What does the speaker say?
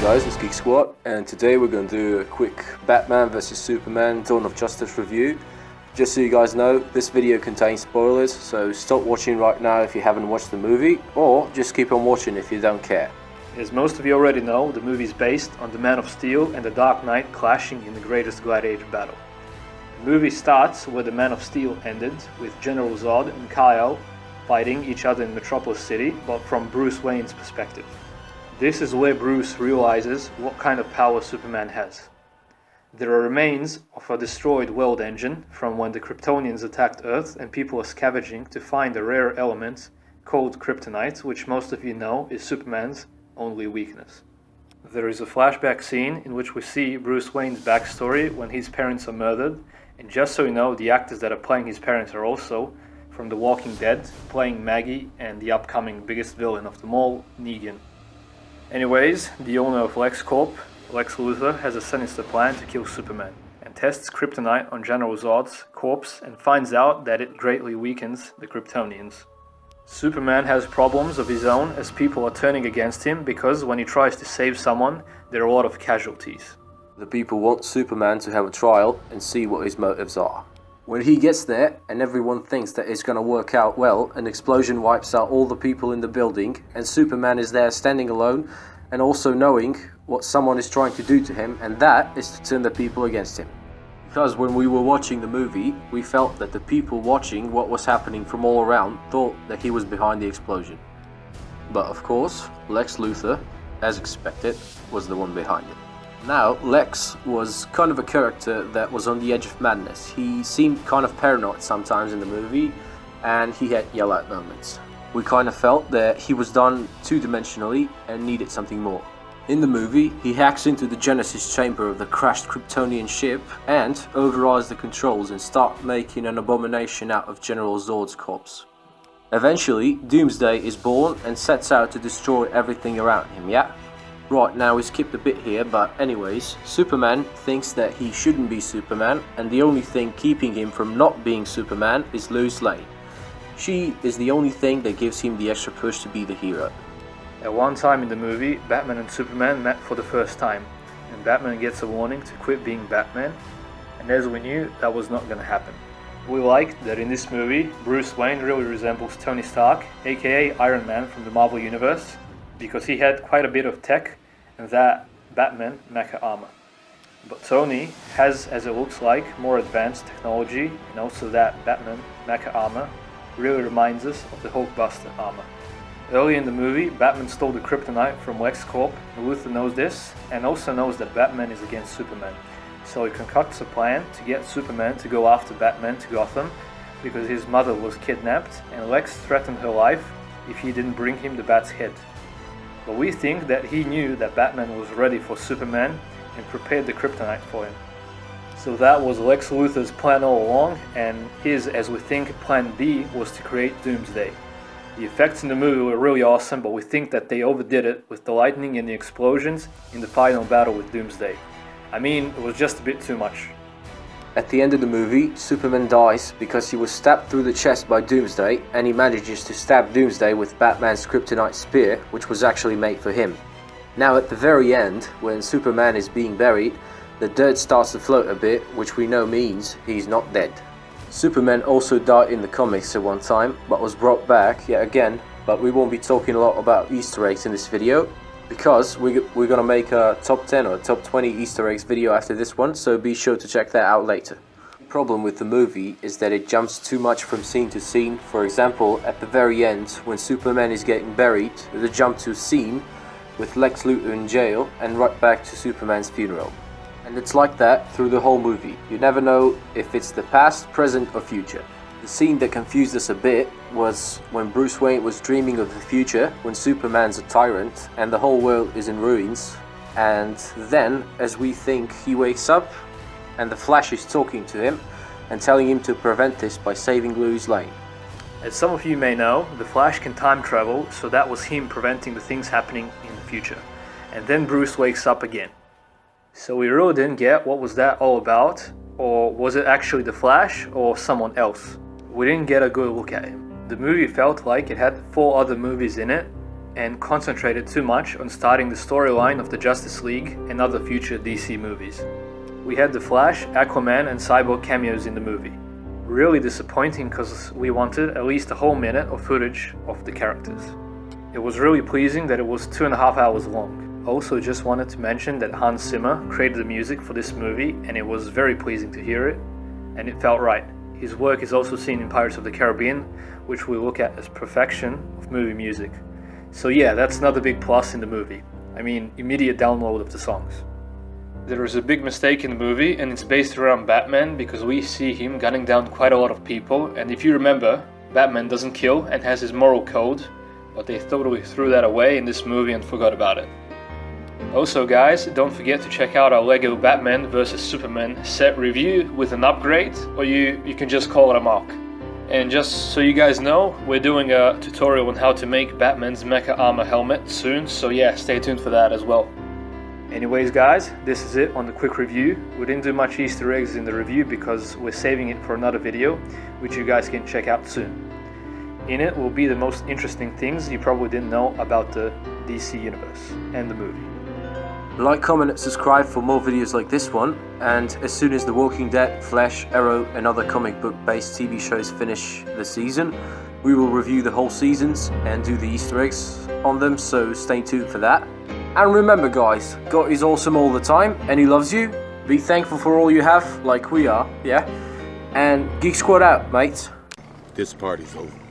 guys, it's Geek Squad, and today we're going to do a quick Batman vs Superman Dawn of Justice review. Just so you guys know, this video contains spoilers, so stop watching right now if you haven't watched the movie, or just keep on watching if you don't care. As most of you already know, the movie is based on the Man of Steel and the Dark Knight clashing in the greatest gladiator battle. The movie starts where the Man of Steel ended, with General Zod and Kal fighting each other in Metropolis City, but from Bruce Wayne's perspective. This is where Bruce realizes what kind of power Superman has. There are remains of a destroyed world engine from when the Kryptonians attacked Earth, and people are scavenging to find a rare element called kryptonite, which most of you know is Superman's only weakness. There is a flashback scene in which we see Bruce Wayne's backstory when his parents are murdered, and just so you know, the actors that are playing his parents are also from The Walking Dead, playing Maggie and the upcoming biggest villain of them all, Negan. Anyways, the owner of LexCorp, Lex Luthor, has a sinister plan to kill Superman, and tests kryptonite on General Zod's corpse and finds out that it greatly weakens the Kryptonians. Superman has problems of his own as people are turning against him because when he tries to save someone, there are a lot of casualties. The people want Superman to have a trial and see what his motives are. When he gets there and everyone thinks that it's going to work out well, an explosion wipes out all the people in the building and Superman is there standing alone and also knowing what someone is trying to do to him, and that is to turn the people against him. Because when we were watching the movie, we felt that the people watching what was happening from all around thought that he was behind the explosion. But of course, Lex Luthor, as expected, was the one behind it. Now, Lex was kind of a character that was on the edge of madness. He seemed kind of paranoid sometimes in the movie, and he had yell-out moments. We kind of felt that he was done two-dimensionally and needed something more. In the movie, he hacks into the Genesis chamber of the crashed Kryptonian ship and overrides the controls and starts making an abomination out of General Zod's corpse. Eventually, Doomsday is born and sets out to destroy everything around him, yeah? Right, now we skipped a bit here, but anyways, Superman thinks that he shouldn't be Superman, and the only thing keeping him from not being Superman is Lois Lane. She is the only thing that gives him the extra push to be the hero. At one time in the movie, Batman and Superman met for the first time, and Batman gets a warning to quit being Batman, and as we knew, that was not going to happen. We liked that in this movie, Bruce Wayne really resembles Tony Stark, aka Iron Man from the Marvel Universe, because he had quite a bit of tech and that Batman mecha armor. But Tony has, as it looks like, more advanced technology, and also that Batman mecha armor really reminds us of the Hulkbuster armor. Early in the movie, Batman stole the kryptonite from LexCorp, and Luthor knows this, and also knows that Batman is against Superman. So he concocts a plan to get Superman to go after Batman to Gotham, because his mother was kidnapped, and Lex threatened her life if he didn't bring him the Bat's head. But we think that he knew that Batman was ready for Superman and prepared the kryptonite for him. So that was Lex Luthor's plan all along, and his, as we think, plan B was to create Doomsday. The effects in the movie were really awesome, but we think that they overdid it with the lightning and the explosions in the final battle with Doomsday. I mean, it was just a bit too much. At the end of the movie, Superman dies because he was stabbed through the chest by Doomsday, and he manages to stab Doomsday with Batman's kryptonite spear, which was actually made for him. Now at the very end, when Superman is being buried, the dirt starts to float a bit, which we know means he's not dead. Superman also died in the comics at one time, but was brought back yet again, but we won't be talking a lot about Easter eggs in this video, because we're gonna make a top 10 or top 20 Easter eggs video after this one, so be sure to check that out later. The problem with the movie is that it jumps too much from scene to scene. For example, at the very end, when Superman is getting buried, there's a jump to a scene with Lex Luthor in jail and right back to Superman's funeral. And it's like that through the whole movie. You never know if it's the past, present or future. The scene that confused us a bit was when Bruce Wayne was dreaming of the future, when Superman's a tyrant and the whole world is in ruins, and then, as we think, he wakes up and the Flash is talking to him and telling him to prevent this by saving Lois Lane. As some of you may know, the Flash can time travel, so that was him preventing the things happening in the future. And then Bruce wakes up again. So we really didn't get what was that all about, or was it actually the Flash or someone else? We didn't get a good look at him. The movie felt like it had 4 other movies in it, and concentrated too much on starting the storyline of the Justice League and other future DC movies. We had the Flash, Aquaman and Cyborg cameos in the movie. Really disappointing because we wanted at least a whole minute of footage of the characters. It was really pleasing that it was 2.5 hours long. Also just wanted to mention that Hans Zimmer created the music for this movie and it was very pleasing to hear it, and it felt right. His work is also seen in Pirates of the Caribbean, which we look at as perfection of movie music. So yeah, that's another big plus in the movie. I mean, immediate download of the songs. There is a big mistake in the movie, and it's based around Batman because we see him gunning down quite a lot of people, and if you remember, Batman doesn't kill and has his moral code, but they totally threw that away in this movie and forgot about it. Also guys, don't forget to check out our LEGO Batman vs Superman set review with an upgrade, or you can just call it a mock. And just so you guys know, we're doing a tutorial on how to make Batman's mecha armor helmet soon, so yeah, stay tuned for that as well. Anyways guys, this is it on the quick review. We didn't do much Easter eggs in the review because we're saving it for another video, which you guys can check out soon. In it will be the most interesting things you probably didn't know about the DC universe and the movie. Like, comment and subscribe for more videos like this one, and as soon as The Walking Dead, Flash, Arrow and other comic book based TV shows finish the season, we will review the whole seasons and do the Easter eggs on them, so stay tuned for that. And remember guys, God is awesome all the time and he loves you. Be thankful for all you have, like we are, yeah? And Geek Squad out, mates. This party's over.